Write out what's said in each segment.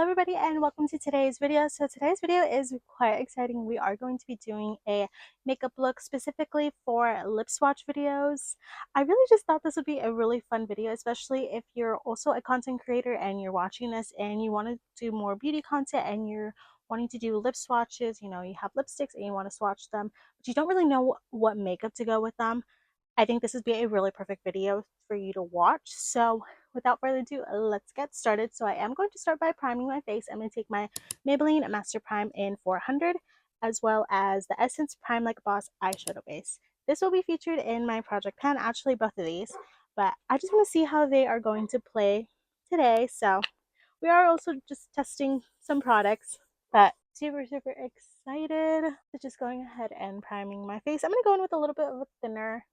Hello everybody and welcome to today's video. So today's video is quite exciting. We are going to be doing a makeup look specifically for lip swatch videos. I really just thought this would be a really fun video, especially if you're also a content creator and you're watching this and you want to do more beauty content and you're wanting to do lip swatches. You know, you have lipsticks and you want to swatch them, but you don't really know what makeup to go with them. I think this would be a really perfect video for you to watch. So without further ado, let's get started. So I am going to start by priming my face. I'm going to take my Maybelline Master Prime in 400 as well as the Essence Prime Like a Boss eyeshadow base. This will be featured in my project pan, actually both of these, but I just want to see how they are going to play today. So we are also just testing some products, but super excited. So just going ahead and priming my face. I'm going to go in with a little bit of a thinner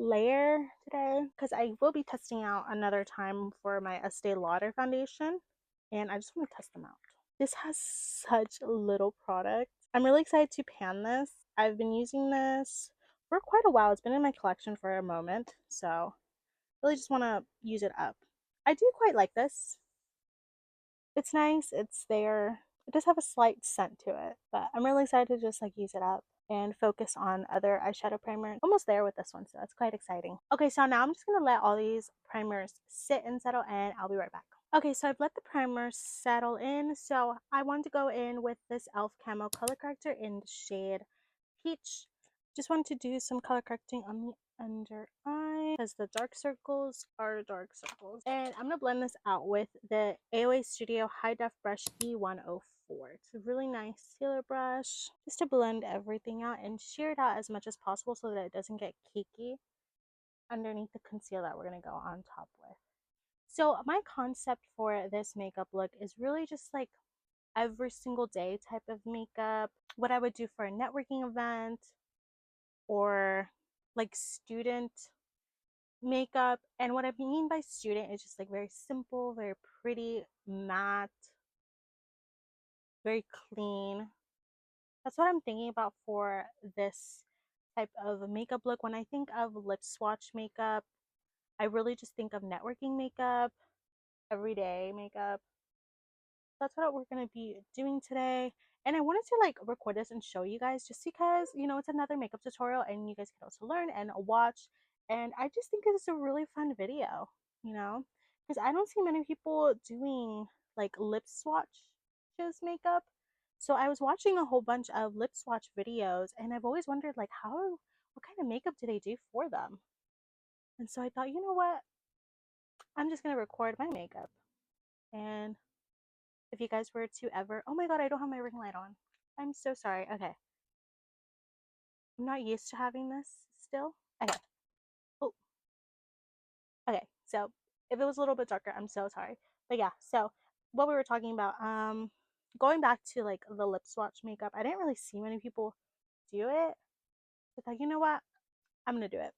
layer today because I will be testing out another time for my Estee Lauder foundation and I just want to test them out. This has such little product. I'm really excited to pan this. I've been using this for quite a while. It's been in my collection for a moment, so really just want to use it up. I do quite like this. It's nice, it's there. It does have a slight scent to it, but I'm really excited to just like use it up and focus on other eyeshadow primer. Almost there with this one, so that's quite exciting. Okay, so now I'm just gonna let all these primers sit and settle and I'll be right back. Okay, so I've let the primer settle in. So I wanted to go in with this e.l.f. Camo color corrector in the shade Peach. Just wanted to do some color correcting on the under eye because the dark circles are dark circles. And I'm going to blend this out with the AOA Studio High Def Brush E104. It's a really nice sealer brush just to blend everything out and shear it out as much as possible so that it doesn't get cakey underneath the concealer that we're going to go on top with. So my concept for this makeup look is really just like every single day type of makeup, what I would do for a networking event or like student makeup. And what I mean by student is just like very simple, very pretty, matte, very clean. That's what I'm thinking about for this type of makeup look. When I think of lip swatch makeup, I really just think of networking makeup, everyday makeup. That's what we're going to be doing today. And I wanted to like record this and show you guys just because, you know, it's another makeup tutorial and you guys can also learn and watch. And I just think it's a really fun video, you know, because I don't see many people doing like lip swatches makeup. So I was watching a whole bunch of lip swatch videos and I've always wondered like what kind of makeup do they do for them? And so I thought, you know what? I'm just going to record my makeup. And if you guys were to ever, oh my god, I don't have my ring light on. I'm so sorry. Okay. I'm not used to having this still. Okay. Oh, okay. So if it was a little bit darker, I'm so sorry. But yeah, so what we were talking about, going back to like the lip swatch makeup, I didn't really see many people do it. I thought, you know what? I'm gonna do it.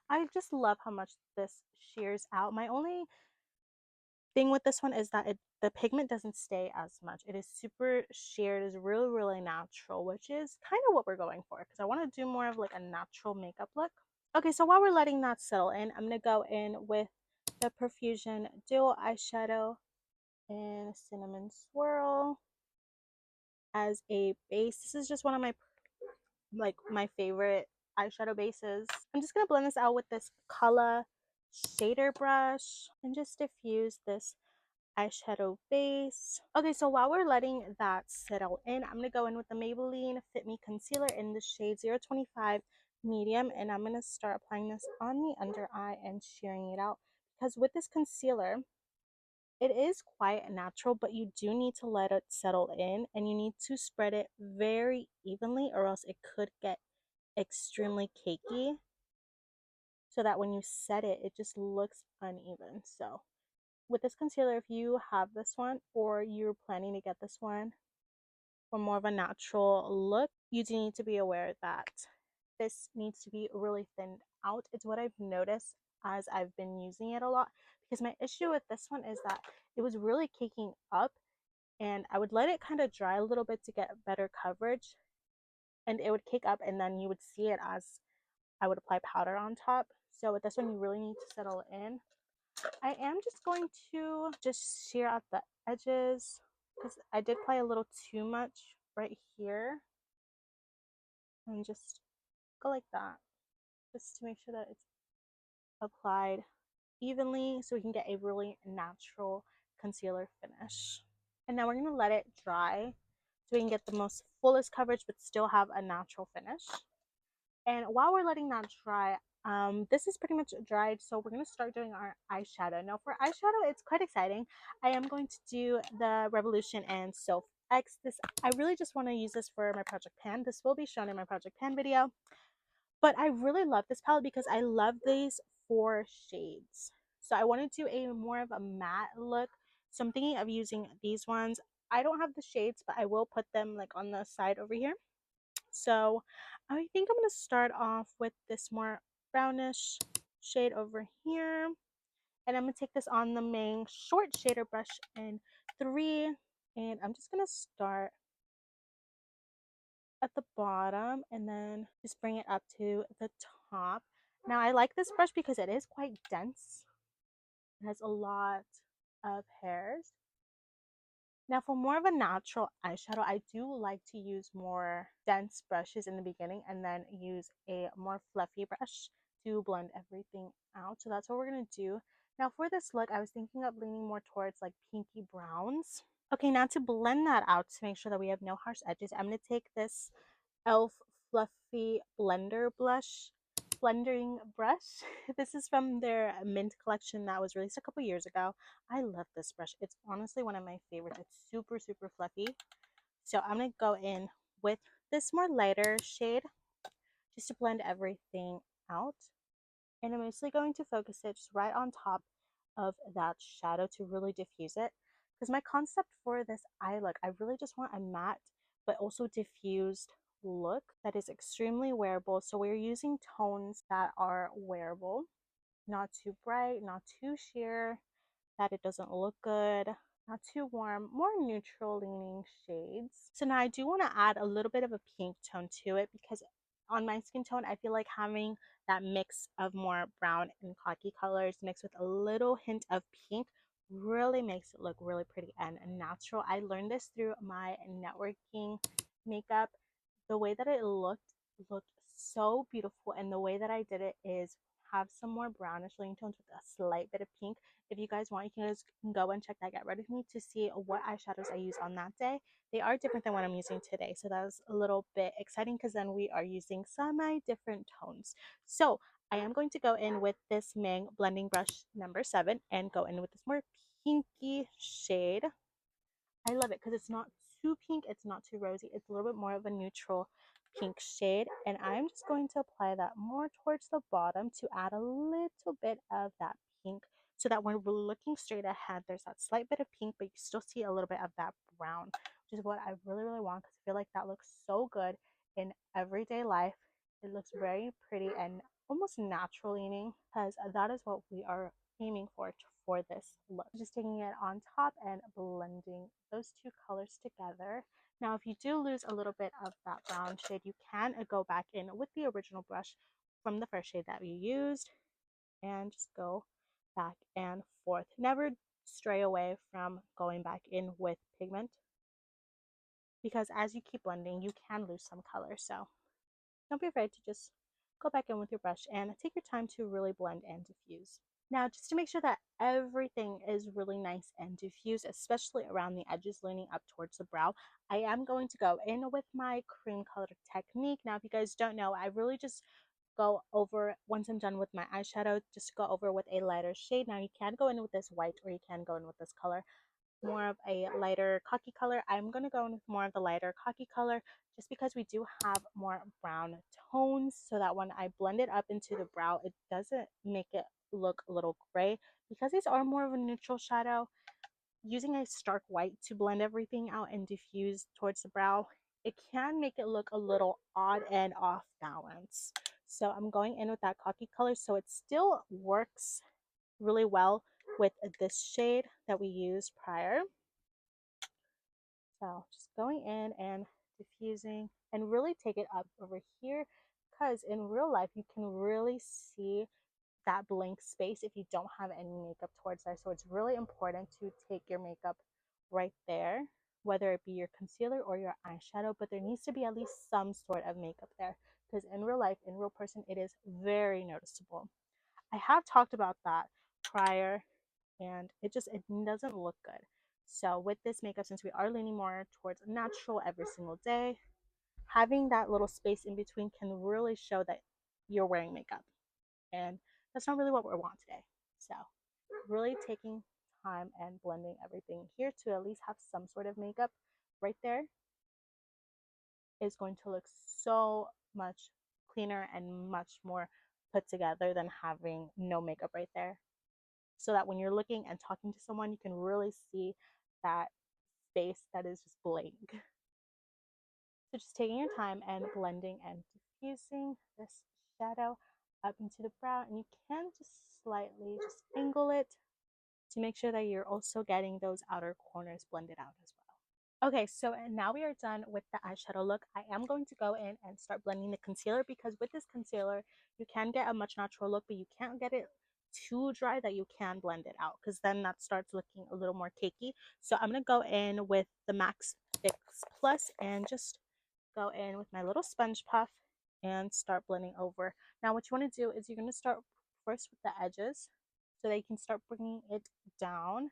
I just love how much this shears out. My only thing with this one is that the pigment doesn't stay as much. It is super sheared, is really natural, which is kind of what we're going for because I want to do more of like a natural makeup look. Okay, so while we're letting that settle in, I'm gonna go in with the Profusion dual eyeshadow in Cinnamon Swirl as a base. This is just one of my favorite eyeshadow bases. I'm just gonna blend this out with this color shader brush and just diffuse this eyeshadow base. Okay, so while we're letting that settle in, I'm going to go in with the Maybelline Fit Me Concealer in the shade 025 Medium, and I'm going to start applying this on the under eye and shearing it out because with this concealer, it is quite natural, but you do need to let it settle in and you need to spread it very evenly or else it could get extremely cakey so that when you set it, it just looks uneven. So with this concealer, if you have this one or you're planning to get this one for more of a natural look, you do need to be aware that this needs to be really thinned out. It's what I've noticed as I've been using it a lot because my issue with this one is that it was really caking up and I would let it kind of dry a little bit to get better coverage and it would cake up and then you would see it as I would apply powder on top. So with this one, you really need to settle in. I am just going to just shear out the edges because I did apply a little too much right here, and just go like that just to make sure that it's applied evenly so we can get a really natural concealer finish. And now we're going to let it dry so we can get the most fullest coverage but still have a natural finish. And while we're letting that dry, this is pretty much dried, so we're going to start doing our eyeshadow. Now for eyeshadow, it's quite exciting. I am going to do the Revolution and Soph X. I really just want to use this for my Project Pan. This will be shown in my Project Pan video. But I really love this palette because I love these 4 shades. So I want to do a more of a matte look. So I'm thinking of using these ones. I don't have the shades, but I will put them like on the side over here. So I think I'm going to start off with this more brownish shade over here. And I'm going to take this on the main short shader brush in 3. And I'm just going to start at the bottom and then just bring it up to the top. Now I like this brush because it is quite dense. It has a lot of hairs. Now for more of a natural eyeshadow, I do like to use more dense brushes in the beginning and then use a more fluffy brush to blend everything out. So that's what we're going to do. Now for this look, I was thinking of leaning more towards like pinky browns. Okay, now to blend that out to make sure that we have no harsh edges, I'm going to take this e.l.f. Fluffy blending brush. This is from their mint collection that was released a couple years ago. I love this brush. It's honestly one of my favorites. It's super, super fluffy. So I'm going to go in with this more lighter shade just to blend everything out. And I'm mostly going to focus it just right on top of that shadow to really diffuse it. Because my concept for this eye look, I really just want a matte but also diffused look that is extremely wearable. So we're using tones that are wearable, not too bright, not too sheer, that it doesn't look good, not too warm, more neutral leaning shades. So now I do want to add a little bit of a pink tone to it because on my skin tone, I feel like having that mix of more brown and khaki colors mixed with a little hint of pink really makes it look really pretty and natural. I learned this through my networking makeup. The way that it looked so beautiful, and the way that I did it is have some more brownish leaning tones with a slight bit of pink. If you guys want, you can just go and check that Get Ready With Me to see what eyeshadows I use on that day. They are different than what I'm using today, so that was a little bit exciting because then we are using semi-different tones. So I am going to go in with this Ming blending brush number 7 and go in with this more pinky shade. I love it because it's not too pink, it's not too rosy, it's a little bit more of a neutral pink shade, and I'm just going to apply that more towards the bottom to add a little bit of that pink so that when we're looking straight ahead, there's that slight bit of pink, but you still see a little bit of that brown, which is what I really, really want because I feel like that looks so good in everyday life. It looks very pretty and almost natural leaning because that is what we are aiming for this look. Just taking it on top and blending those 2 colors together. Now, if you do lose a little bit of that brown shade, you can go back in with the original brush from the first shade that you used and just go back and forth. Never stray away from going back in with pigment because as you keep blending, you can lose some color. So don't be afraid to just go back in with your brush and take your time to really blend and diffuse. Now, just to make sure that everything is really nice and diffused, especially around the edges leaning up towards the brow, I am going to go in with my cream color technique. Now, if you guys don't know, I really just go over, once I'm done with my eyeshadow, just go over with a lighter shade. Now, you can go in with this white or you can go in with this color, more of a lighter khaki color. I'm going to go in with more of the lighter khaki color just because we do have more brown tones, so that when I blend it up into the brow, it doesn't make it look a little gray. Because these are more of a neutral shadow, using a stark white to blend everything out and diffuse towards the brow, it can make it look a little odd and off balance. So I'm going in with that khaki color so it still works really well with this shade that we used prior. So just going in and diffusing and really take it up over here because in real life you can really see that blank space if you don't have any makeup towards there. So it's really important to take your makeup right there, whether it be your concealer or your eyeshadow, but there needs to be at least some sort of makeup there, because in real life, in real person, it is very noticeable. I have talked about that prior, and it doesn't look good. So with this makeup, since we are leaning more towards natural every single day, having that little space in between can really show that you're wearing makeup, and that's not really what we want today. So really taking time and blending everything here to at least have some sort of makeup right there is going to look so much cleaner and much more put together than having no makeup right there. So that when you're looking and talking to someone, you can really see that space that is just blank. So just taking your time and blending and diffusing this shadow up into the brow, and you can just slightly just angle it to make sure that you're also getting those outer corners blended out as well. Okay, so now we are done with the eyeshadow look. I am going to go in and start blending the concealer, because with this concealer, you can get a much natural look, but you can't get it too dry that you can blend it out, because then that starts looking a little more cakey. So I'm going to go in with the MAC Fix Plus and just go in with my little sponge puff and start blending over. Now what you want to do is you're going to start first with the edges so that you can start bringing it down,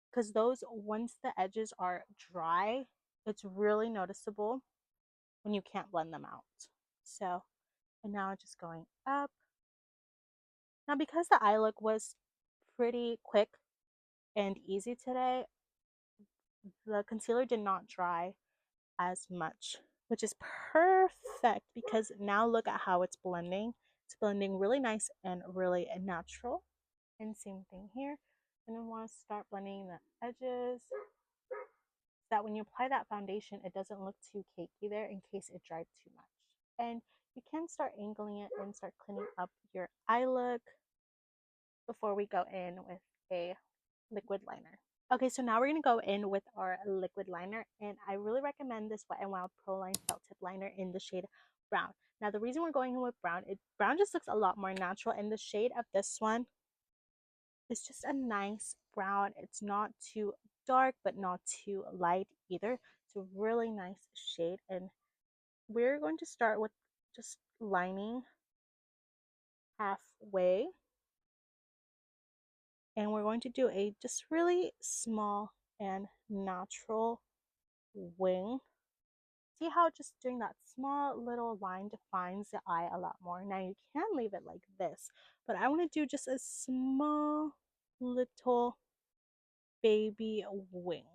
because those, once the edges are dry, it's really noticeable when you can't blend them out. So, and now just going up. Now because the eye look was pretty quick and easy today, the concealer did not dry as much, which is perfect, because now look at how it's blending. It's blending really nice and really natural. And same thing here. And we want to start blending the edges so that when you apply that foundation, it doesn't look too cakey there in case it dried too much. And you can start angling it and start cleaning up your eye look before we go in with a liquid liner. Okay, so now we're going to go in with our liquid liner, and I really recommend this Wet n Wild Pro Line Felt Tip Liner in the shade Brown. Now the reason we're going in with brown, brown just looks a lot more natural, and the shade of this one is just a nice brown. It's not too dark, but not too light either. It's a really nice shade, and we're going to start with just lining halfway, and we're going to do a just really small and natural wing. See how just doing that small little line defines the eye a lot more. Now you can leave it like this, but I want to do just a small little baby wing.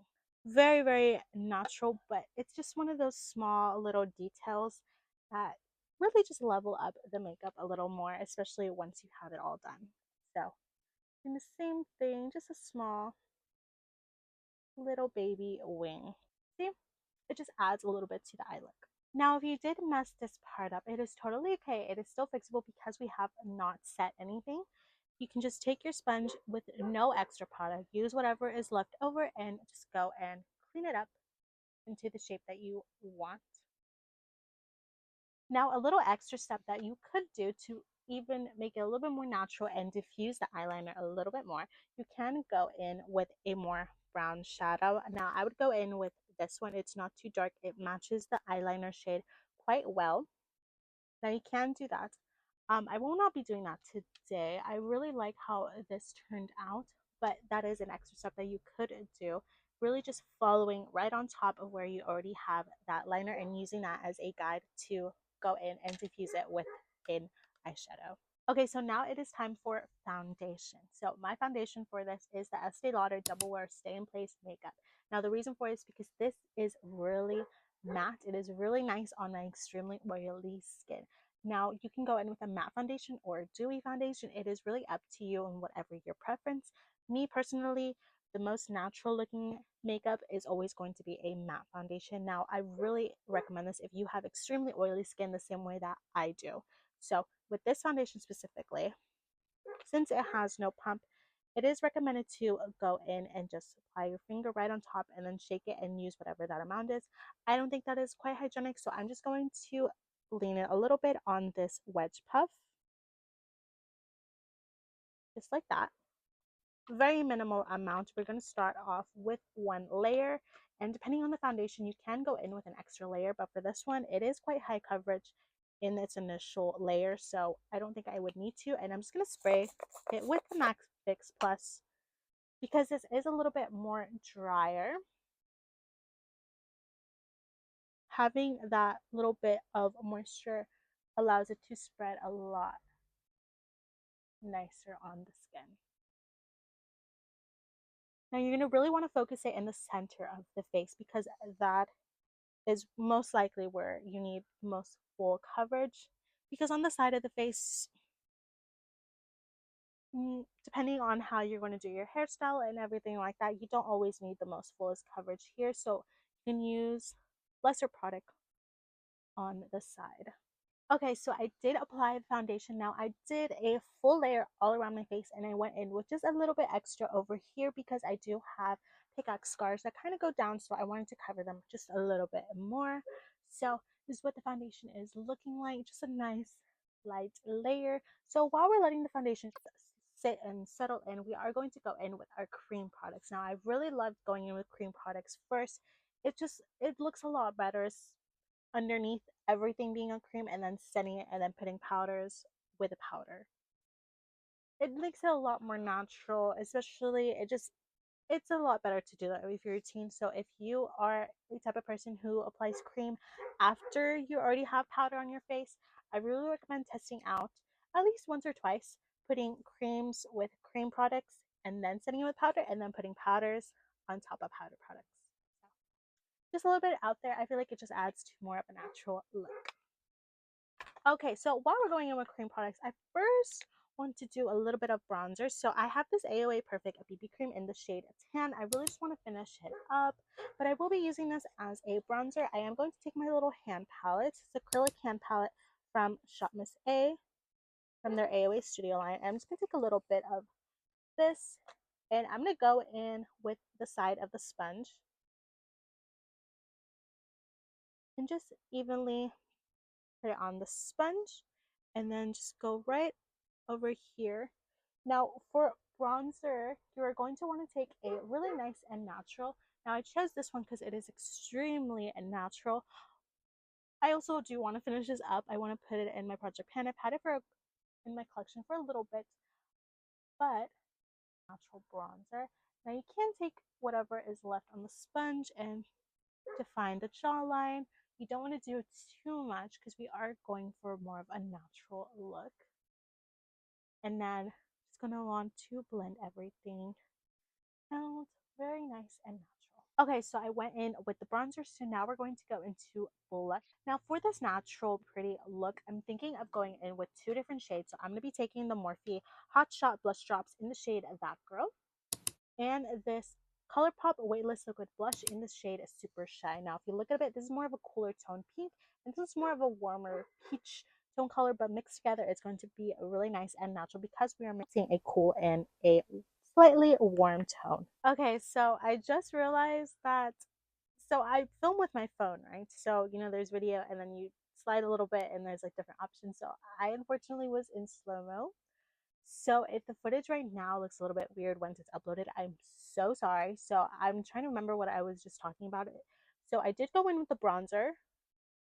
Very, very natural, but it's just one of those small little details that really just level up the makeup a little more, especially once you have it all done. So, in the same thing, just a small little baby wing. See, it just adds a little bit to the eye look. Now, if you did mess this part up, it is totally okay. It is still fixable because we have not set anything. You can just take your sponge with no extra product, use whatever is left over, and just go and clean it up into the shape that you want. Now, a little extra step that you could do to even make it a little bit more natural and diffuse the eyeliner a little bit more, you can go in with a more brown shadow. Now, I would go in with this one. It's not too dark. It matches the eyeliner shade quite well. Now, you can do that. I will not be doing that today. I really like how this turned out, but that is an extra step that you could do. Really just following right on top of where you already have that liner and using that as a guide to go in and diffuse it with an eyeshadow. Okay, so now it is time for foundation. So my foundation for this is the Estee Lauder Double Wear Stay in Place Makeup. Now the reason for it is because this is really matte. It is really nice on an extremely oily skin. Now you can go in with a matte foundation or a dewy foundation. It is really up to you and whatever your preference. Me personally, the most natural looking makeup is always going to be a matte foundation. Now I really recommend this if you have extremely oily skin the same way that I do. So with this foundation specifically, since it has no pump, it is recommended to go in and just apply your finger right on top and then shake it and use whatever that amount is. I don't think that is quite hygienic, so I'm just going to lean it a little bit on this wedge puff. just like that. Very minimal amount. We're going to start off with one layer, and depending on the foundation you can go in with an extra layer, but for this one it is quite high coverage in its initial layer, so I don't think I would need to. And I'm just going to spray it with the Max Fix Plus because this is a little bit more drier. Having that little bit of moisture allows it to spread a lot nicer on the skin. Now you're going to really want to focus it in the center of the face because that is most likely where you need most full coverage, because on the side of the face, depending on how you're going to do your hairstyle and everything like that, you don't always need the most fullest coverage here, so you can use lesser product on the side. Okay, so I did apply the foundation. Now I did a full layer all around my face, and I went in with just a little bit extra over here because I do have pickaxe scars that kind of go down, so I wanted to cover them just a little bit more. So this is what the foundation is looking like, just a nice light layer. So while we're letting the foundation sit and settle in, we are going to go in with our cream products. Now I really loved going in with cream products first. It looks a lot better underneath everything being a cream, and then setting it and then putting powders with a powder. It makes it a lot more natural, especially it's a lot better to do that with your routine. So if you are the type of person who applies cream after you already have powder on your face, I really recommend testing out at least once or twice, putting creams with cream products and then setting it with powder, and then putting powders on top of powder products. So just a little bit out there. I feel like it just adds to more of a natural look. Okay, so while we're going in with cream products, I first want to do a little bit of bronzer. So I have this AOA Perfect BB cream in the shade Tan. I really just want to finish it up, but I will be using this as a bronzer. I am going to take my little hand palette. It's acrylic hand palette from Shopmissa from their AOA Studio line. I'm just going to take a little bit of this, and I'm going to go in with the side of the sponge and just evenly put it on the sponge, and then just go right over here. Now for bronzer, you are going to want to take a really nice and natural. Now I chose this one because it is extremely natural. I also do want to finish this up. I want to put it in my project pan. I've had it in my collection for a little bit, but natural bronzer. Now you can take whatever is left on the sponge and define the jawline. You don't want to do too much because we are going for more of a natural look. And then just gonna want to blend everything out very nice and natural. Okay, so I went in with the bronzer, so now we're going to go into blush. Now for this natural pretty look, I'm thinking of going in with two different shades. So I'm going to be taking the Morphe Hot Shot Blush Drops in the shade That Girl, and this Colourpop Weightless Liquid Blush in the shade Super Shy. Now if you look at it, this is more of a cooler tone pink, and this is more of a warmer peach tone color, but mixed together it's going to be really nice and natural because we are mixing a cool and a slightly warm tone. Okay, so I just realized that, so I film with my phone, right? So, there's video and then you slide a little bit and there's like different options. So I unfortunately was in slow-mo. So if the footage right now looks a little bit weird once it's uploaded, I'm so sorry. So I'm trying to remember what I was just talking about. So I did go in with the bronzer.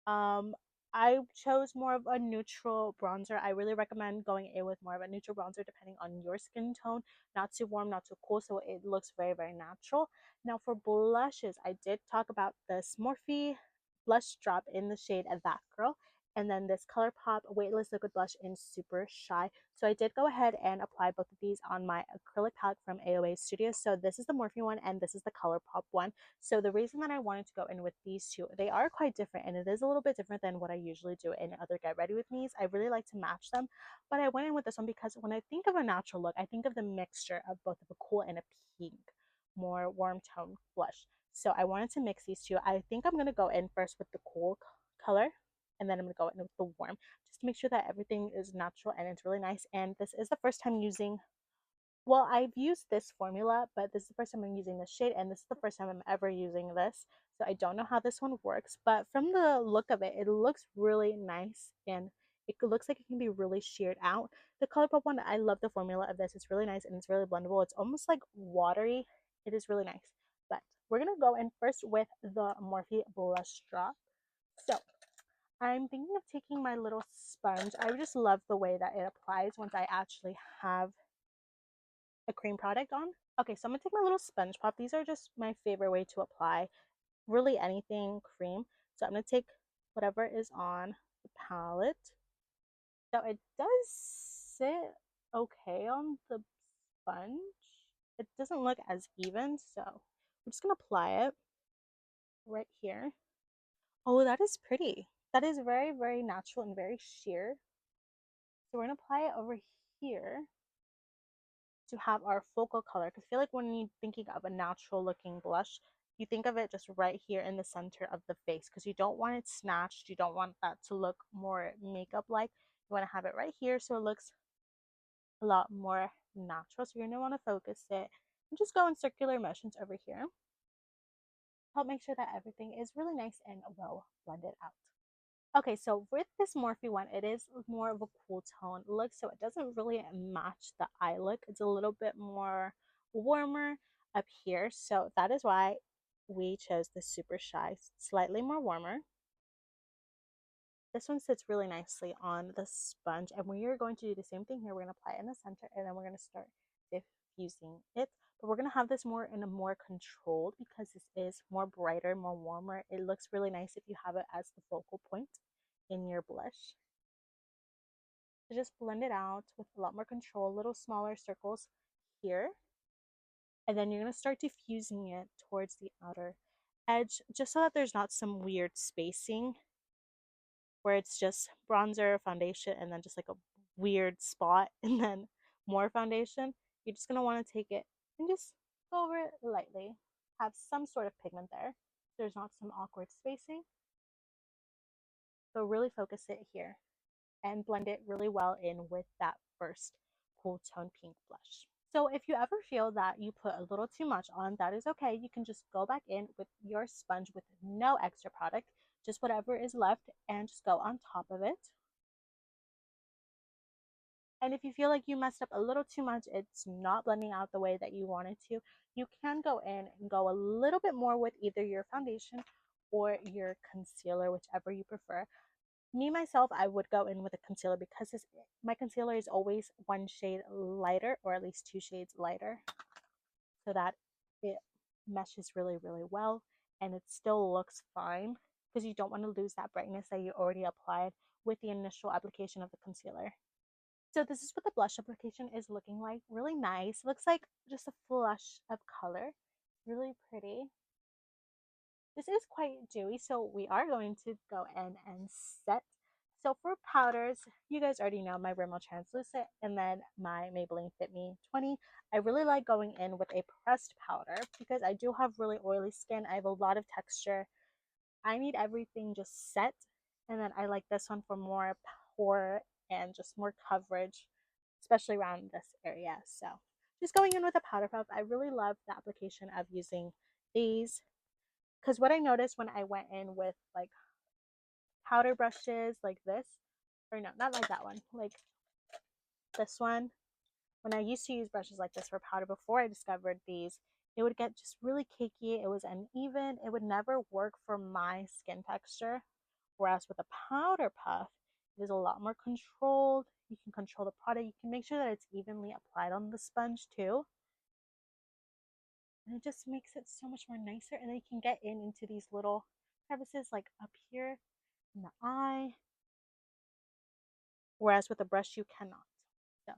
um, I chose more of a neutral bronzer. I really recommend going in with more of a neutral bronzer depending on your skin tone. Not too warm, not too cool, so it looks very, very natural. Now for blushes, I did talk about this Morphe blush drop in the shade That Girl, and then this Colourpop Weightless Liquid Blush in Super Shy. So I did go ahead and apply both of these on my acrylic palette from AOA Studios. So this is the Morphe one and this is the Colourpop one. So the reason that I wanted to go in with these two, they are quite different, and it is a little bit different than what I usually do in other Get Ready With Me's. I really like to match them, but I went in with this one because when I think of a natural look, I think of the mixture of both of a cool and a pink, more warm tone blush. So I wanted to mix these two. I think I'm going to go in first with the cool color, and then I'm going to go in with the warm, just to make sure that everything is natural and it's really nice. And this is the first time using, well, I've used this formula, but this is the first time I'm using this shade, and this is the first time I'm ever using this. So I don't know how this one works, but from the look of it, it looks really nice and It looks like it can be really sheared out. The Colourpop one, I love the formula of this. It's really nice and it's really blendable. It's almost like watery. It is really nice. But we're going to go in first with the Morphe Blush Drop. So I'm thinking of taking my little sponge. I just love the way that it applies once I actually have a cream product on. Okay, so I'm going to take my little sponge pop. These are just my favorite way to apply really anything cream. So I'm going to take whatever is on the palette. So it does sit okay on the sponge. It doesn't look as even, so I'm just going to apply it right here. Oh, that is pretty. That is very, very natural and very sheer. So we're going to apply it over here to have our focal color. Because I feel like when you're thinking of a natural looking blush, you think of it just right here in the center of the face because you don't want it snatched. You don't want that to look more makeup like. You want to have it right here so it looks a lot more natural. So you're going to want to focus it and just go in circular motions over here. Help make sure that everything is really nice and well blended out. Okay, so with this Morphe one, it is more of a cool tone look, so it doesn't really match the eye look. It's a little bit more warmer up here, so that is why we chose the Super Shy, slightly more warmer. This one sits really nicely on the sponge, and we are going to do the same thing here. We're going to apply it in the center, and then we're going to start diffusing it. But we're going to have this more in a more controlled because this is more brighter, more warmer. It looks really nice if you have it as the focal point in your blush. So just blend it out with a lot more control, little smaller circles here. And then you're going to start diffusing it towards the outer edge just so that there's not some weird spacing where it's just bronzer, foundation, and then just like a weird spot and then more foundation. You're just going to want to take it and just go over it lightly. Have some sort of pigment there. So there's not some awkward spacing. So really focus it here and blend it really well in with that first cool tone pink blush. So if you ever feel that you put a little too much on, that is okay. You can just go back in with your sponge with no extra product, just whatever is left, and just go on top of it. And if you feel like you messed up a little too much, it's not blending out the way that you wanted to, you can go in and go a little bit more with either your foundation or your concealer, whichever you prefer. Me myself, I would go in with a concealer because my concealer is always one shade lighter, or at least 2 shades lighter, so that it meshes really, really well and it still looks fine because you don't want to lose that brightness that you already applied with the initial application of the concealer. So this is what the blush application is looking like. Really nice. Looks like just a flush of color. Really pretty. This is quite dewy, so we are going to go in and set. So for powders, you guys already know my Rimmel Translucent and then my Maybelline Fit Me 20. I really like going in with a pressed powder because I do have really oily skin. I have a lot of texture. I need everything just set, and then I like this one for more pore and just more coverage, especially around this area. So just going in with a powder puff. I really love the application of using these because what I noticed when I went in with like powder brushes like this, or no, not like that one, like this one, when I used to use brushes like this for powder before I discovered these, it would get just really cakey. It was uneven. It would never work for my skin texture. Whereas with a powder puff, it is a lot more controlled. You can control the product. You can make sure that it's evenly applied on the sponge too. And it just makes it so much more nicer. And then you can get into these little crevices like up here in the eye. Whereas with a brush, you cannot. So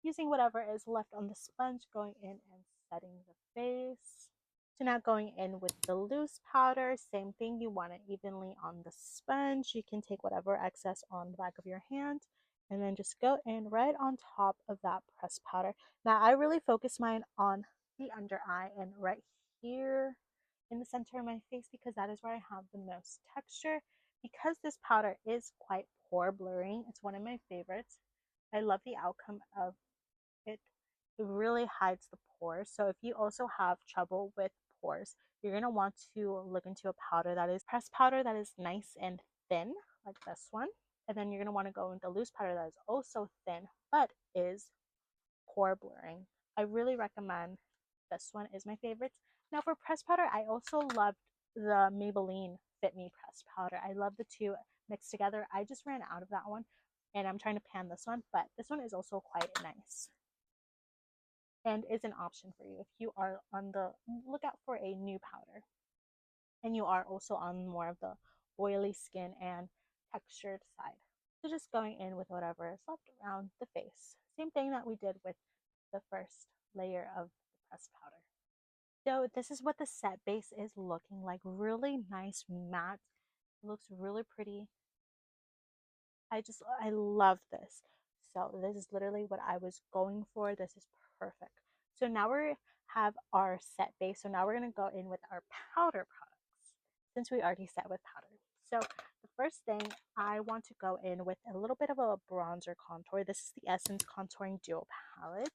using whatever is left on the sponge, going in and setting the face. So now going in with the loose powder, same thing, you want it evenly on the sponge. You can take whatever excess on the back of your hand and then just go in right on top of that pressed powder. Now I really focus mine on the under eye and right here in the center of my face because that is where I have the most texture. Because this powder is quite pore blurring, it's one of my favorites. I love the outcome of it. It really hides the pores. So if you also have trouble with pores, you're going to want to look into a powder that is pressed powder that is nice and thin, like this one. And then you're going to want to go with the loose powder that is also thin, but is pore blurring. I really recommend this one, is my favorite. Now for pressed powder, I also loved the Maybelline Fit Me pressed powder. I love the two mixed together. I just ran out of that one and I'm trying to pan this one, but this one is also quite nice and is an option for you if you are on the lookout for a new powder and you are also on more of the oily skin and textured side. So just going in with whatever is left around the face. Same thing that we did with the first layer of the pressed powder. So this is what the set base is looking like. Really nice matte. It looks really pretty. I love this. So this is literally what I was going for. This is perfect. So now we have our set base. So now we're going to go in with our powder products since we already set with powder. So the first thing, I want to go in with a little bit of a bronzer contour. This is the Essence Contouring Duo Palette.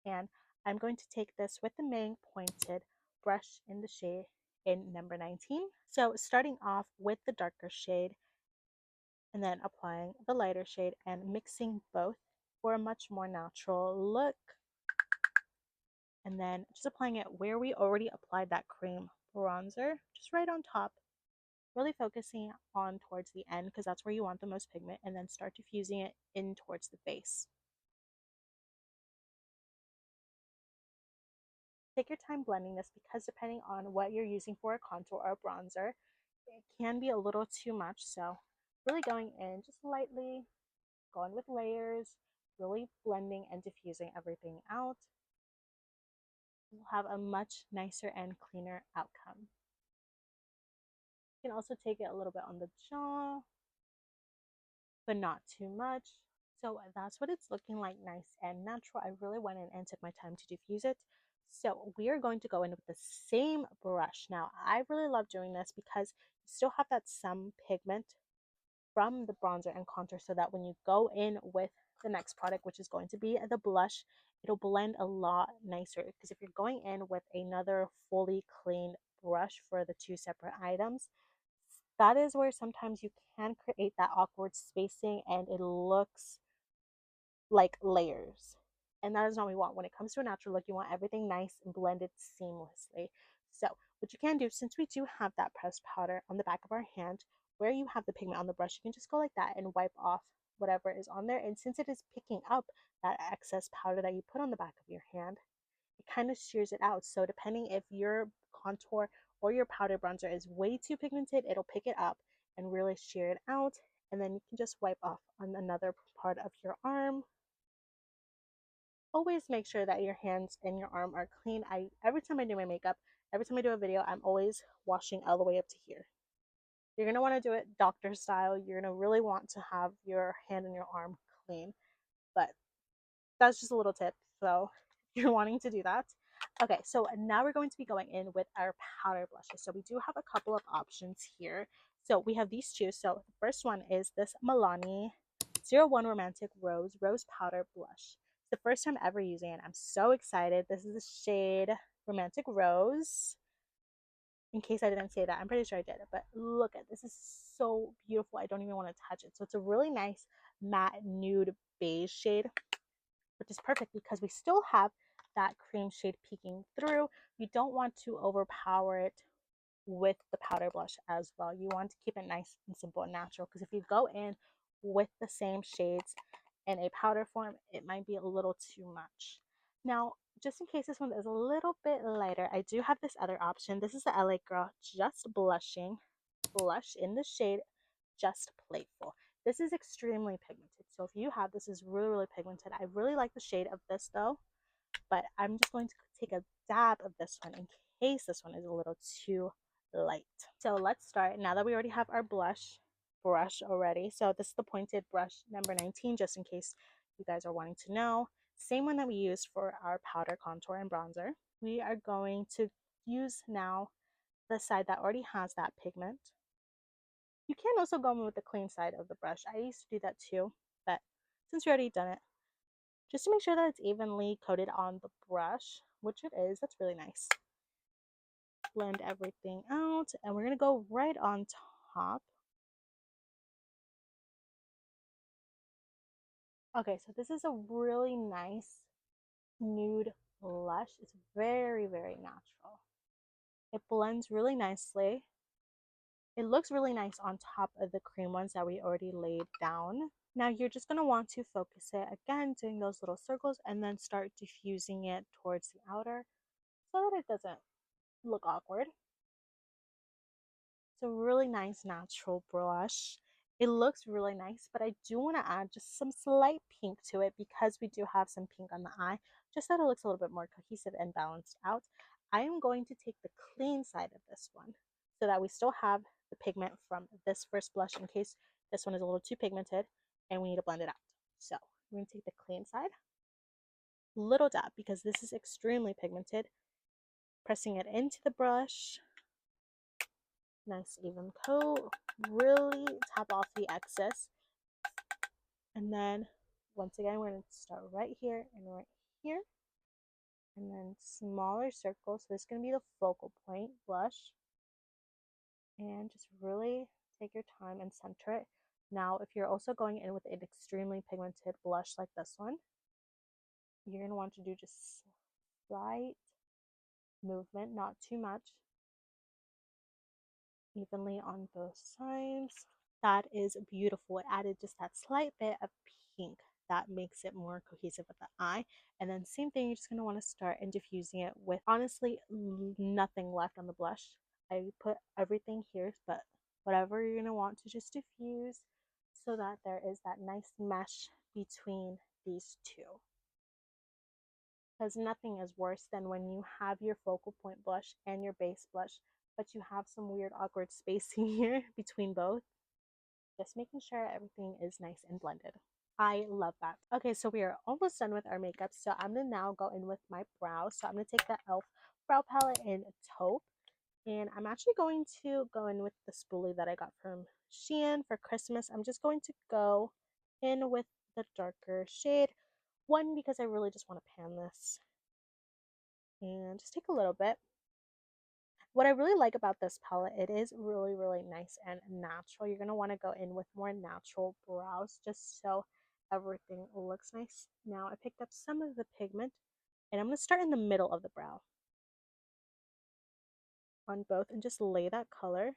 And I'm going to take this with the main pointed brush in the shade in number 19. So starting off with the darker shade and then applying the lighter shade and mixing both for a much more natural look. And then just applying it where we already applied that cream bronzer, just right on top. Really focusing on towards the end because that's where you want the most pigment, and then start diffusing it in towards the face. Take your time blending this because depending on what you're using for a contour or a bronzer, it can be a little too much. So really going in just lightly, going with layers, really blending and diffusing everything out. You'll have a much nicer and cleaner outcome. You can also take it a little bit on the jaw, but not too much. So that's what it's looking like, nice and natural. I really went in and took my time to diffuse it. So we are going to go in with the same brush. Now, I really love doing this because you still have that some pigment from the bronzer and contour so that when you go in with the next product, which is going to be the blush, it'll blend a lot nicer. Because if you're going in with another fully clean brush for the two separate items, that is where sometimes you can create that awkward spacing and it looks like layers. And that is not what we want. When it comes to a natural look, you want everything nice and blended seamlessly. So what you can do, since we do have that pressed powder on the back of our hand, where you have the pigment on the brush, you can just go like that and wipe off whatever is on there. And since it is picking up that excess powder that you put on the back of your hand, it kind of shears it out. So depending if your contour or your powder bronzer is way too pigmented, it'll pick it up and really shear it out. And then you can just wipe off on another part of your arm. Always make sure that your hands and your arm are clean. Every time I do my makeup, every time I do a video, I'm always washing all the way up to here. You're going to want to do it doctor style. You're going to really want to have your hand and your arm clean. But that's just a little tip. So if you're wanting to do that. Okay, so now we're going to be going in with our powder blushes. So we do have a couple of options here. So we have these two. So the first one is this Milani 01 Romantic Rose Powder Blush. It's the first time ever using it. I'm so excited. This is the shade Romantic Rose. In case I didn't say that, I'm pretty sure I did it, but look at this. Is so beautiful. I don't even want to touch it. So it's a really nice matte nude beige shade, which is perfect because we still have that cream shade peeking through. You don't want to overpower it with the powder blush as well. You want to keep it nice and simple and natural because if you go in with the same shades in a powder form, it might be a little too much. Now, just in case this one is a little bit lighter, I do have this other option. This is the LA Girl Just Blushing Blush in the shade Just Playful. This is extremely pigmented. So if you have this, is really, really pigmented. I really like the shade of this though, but I'm just going to take a dab of this one in case this one is a little too light. So let's start. Now that we already have our blush brush already, so this is the pointed brush number 19, just in case you guys are wanting to know. Same one that we used for our powder, contour, and bronzer. We are going to use now the side that already has that pigment. You can also go in with the clean side of the brush. I used to do that too, but since we already done it, just to make sure that it's evenly coated on the brush, which it is, that's really nice. Blend everything out, and we're going to go right on top Okay, so this is a really nice nude blush. It's very, very natural. It blends really nicely. It looks really nice on top of the cream ones that we already laid down. Now you're just going to want to focus it again, doing those little circles, and then start diffusing it towards the outer so that it doesn't look awkward. It's a really nice natural blush. It looks really nice, but I do want to add just some slight pink to it because we do have some pink on the eye, just so that it looks a little bit more cohesive and balanced out. I am going to take the clean side of this one so that we still have the pigment from this first blush in case this one is a little too pigmented and we need to blend it out. So we're going to take the clean side, little dab because this is extremely pigmented, pressing it into the brush. Nice even coat, really tap off the excess. And then once again, we're going to start right here and right here. And then smaller circles. So this is going to be the focal point blush. And just really take your time and center it. Now, if you're also going in with an extremely pigmented blush like this one, you're going to want to do just slight movement, not too much, evenly on both sides. That is beautiful. It added just that slight bit of pink that makes it more cohesive with the eye. And then same thing, you're just going to want to start and diffusing it with honestly nothing left on the blush. I put everything here, but whatever you're going to want to just diffuse so that there is that nice mesh between these two. Because nothing is worse than when you have your focal point blush and your base blush, but you have some weird awkward spacing here between both. Just making sure everything is nice and blended. I love that. Okay, so we are almost done with our makeup. So I'm going to now go in with my brows. So I'm going to take the e.l.f. brow palette in taupe. And I'm actually going to go in with the spoolie that I got from Shein for Christmas. I'm just going to go in with the darker shade. One, because I really just want to pan this. And just take a little bit. What I really like about this palette, it is really, really nice and natural. You're going to want to go in with more natural brows just so everything looks nice. Now I picked up some of the pigment and I'm going to start in the middle of the brow on both and just lay that color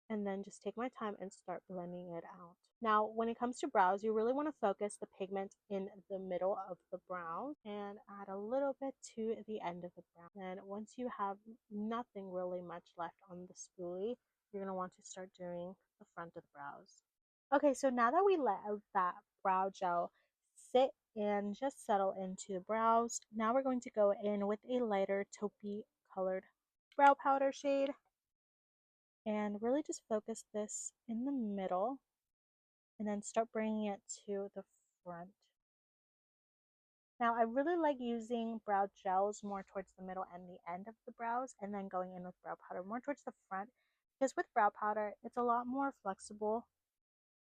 and then just take my time and start blending it out. Now, when it comes to brows, you really want to focus the pigment in the middle of the brow and add a little bit to the end of the brow. And once you have nothing really much left on the spoolie, you're going to want to start doing the front of the brows. Okay, so now that we let that brow gel sit and just settle into the brows, now we're going to go in with a lighter taupey colored brow powder shade and really just focus this in the middle and then start bringing it to the front. Now I really like using brow gels more towards the middle and the end of the brows and then going in with brow powder more towards the front because with brow powder it's a lot more flexible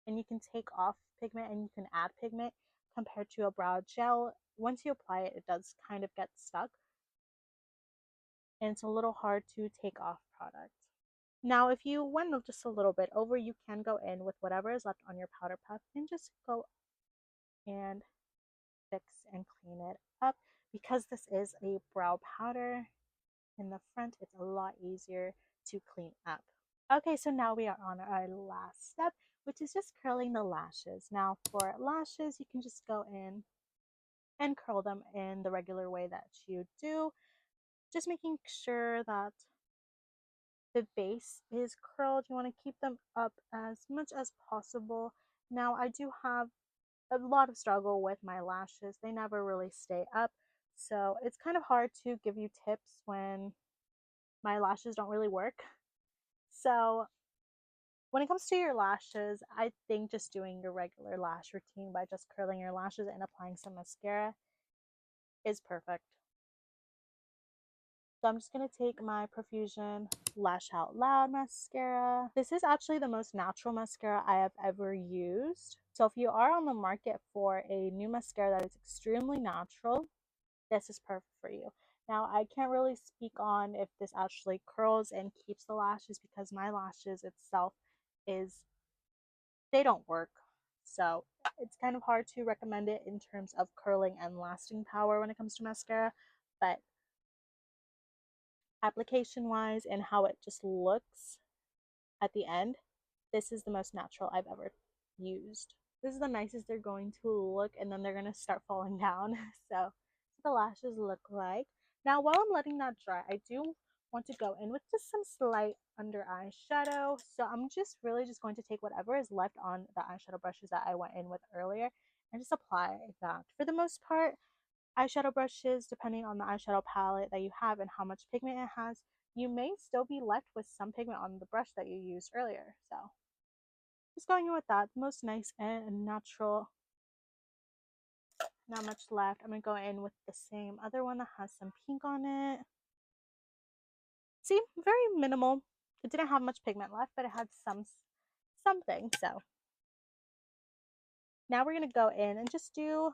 and you can take off pigment and you can add pigment compared to a brow gel. Once you apply it, it does kind of get stuck and it's a little hard to take off product. Now, if you went just a little bit over, you can go in with whatever is left on your powder puff and just go and fix and clean it up. Because this is a brow powder in the front, it's a lot easier to clean up. Okay, so now we are on our last step, which is just curling the lashes. Now, for lashes, you can just go in and curl them in the regular way that you do, just making sure that the base is curled. You want to keep them up as much as possible. Now I do have a lot of struggle with my lashes. They never really stay up. So it's kind of hard to give you tips when my lashes don't really work. So when it comes to your lashes, I think just doing your regular lash routine by just curling your lashes and applying some mascara is perfect. So I'm just going to take my Profusion Lash Out Loud mascara. This is actually the most natural mascara I have ever used. So if you are on the market for a new mascara that is extremely natural, this is perfect for you. Now, I can't really speak on if this actually curls and keeps the lashes because my lashes itself they don't work. So it's kind of hard to recommend it in terms of curling and lasting power when it comes to mascara, but application wise and how it just looks at the end, this is the most natural I've ever used. This is the nicest they're going to look, and then they're going to start falling down. So the lashes look like. Now, while I'm letting that dry, I do want to go in with just some slight under eye shadow. So I'm just really just going to take whatever is left on the eyeshadow brushes that I went in with earlier and just apply that. For the most part, eyeshadow brushes, depending on the eyeshadow palette that you have and how much pigment it has, you may still be left with some pigment on the brush that you used earlier. So just going in with that, most nice and natural. Not much left. I'm going to go in with the same other one that has some pink on it. See, very minimal. It didn't have much pigment left, but it had something. So now we're going to go in and just do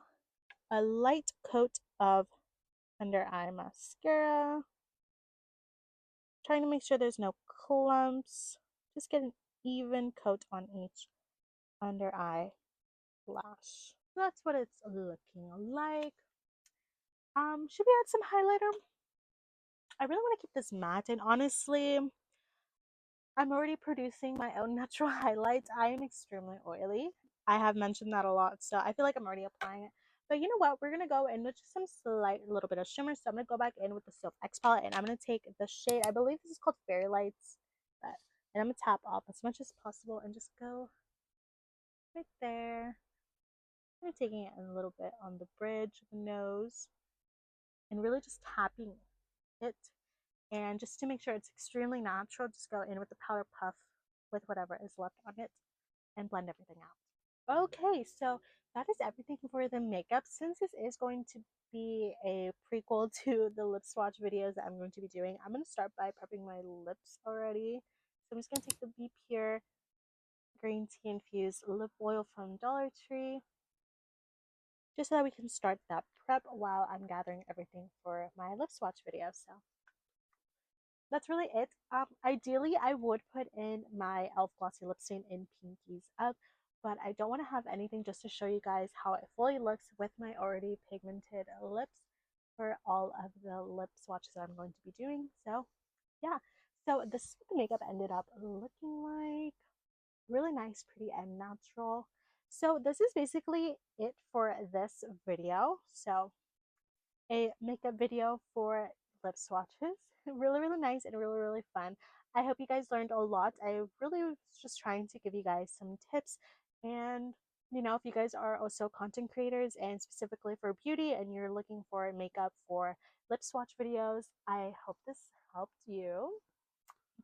a light coat of under eye mascara. Trying to make sure there's no clumps. Just get an even coat on each under eye lash. That's what it's looking like. Should we add some highlighter? I really want to keep this matte, and honestly, I'm already producing my own natural highlights. I am extremely oily. I have mentioned that a lot, so I feel like I'm already applying it. But you know what? We're going to go in with just some slight little bit of shimmer. So I'm going to go back in with the Soph X palette, and I'm going to take the shade, I believe this is called Fairy Lights. And I'm going to tap off as much as possible and just go right there. I'm taking it a little bit on the bridge of the nose and really just tapping it. And just to make sure it's extremely natural, just go in with the powder puff with whatever is left on it and blend everything out. Okay, so that is everything for the makeup. Since this is going to be a prequel to the lip swatch videos that I'm going to be doing, I'm going to start by prepping my lips already. So I'm just going to take the Be Pure green tea infused lip oil from Dollar Tree, just so that we can start that prep while I'm gathering everything for my lip swatch video. So that's really it. Ideally, I would put in my e.l.f. Glossy Lip Stain in Pinkies Up, but I don't want to have anything just to show you guys how it fully looks with my already pigmented lips for all of the lip swatches that I'm going to be doing. So yeah, so this is what the makeup ended up looking like. Really nice, pretty, and natural. So this is basically it for this video. So a makeup video for lip swatches. Really, really nice and really, really fun. I hope you guys learned a lot. I really was just trying to give you guys some tips. And, you know, if you guys are also content creators and specifically for beauty and you're looking for makeup for lip swatch videos, I hope this helped you.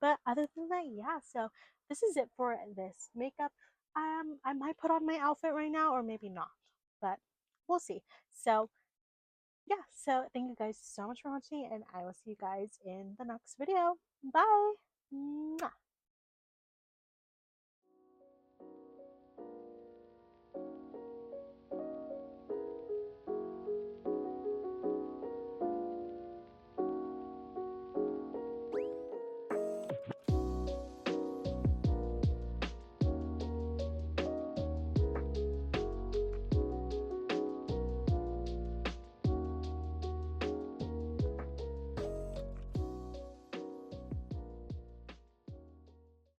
But other than that, yeah, so this is it for this makeup. I might put on my outfit right now or maybe not, but we'll see. So yeah, so thank you guys so much for watching, and I will see you guys in the next video. Bye! Mwah.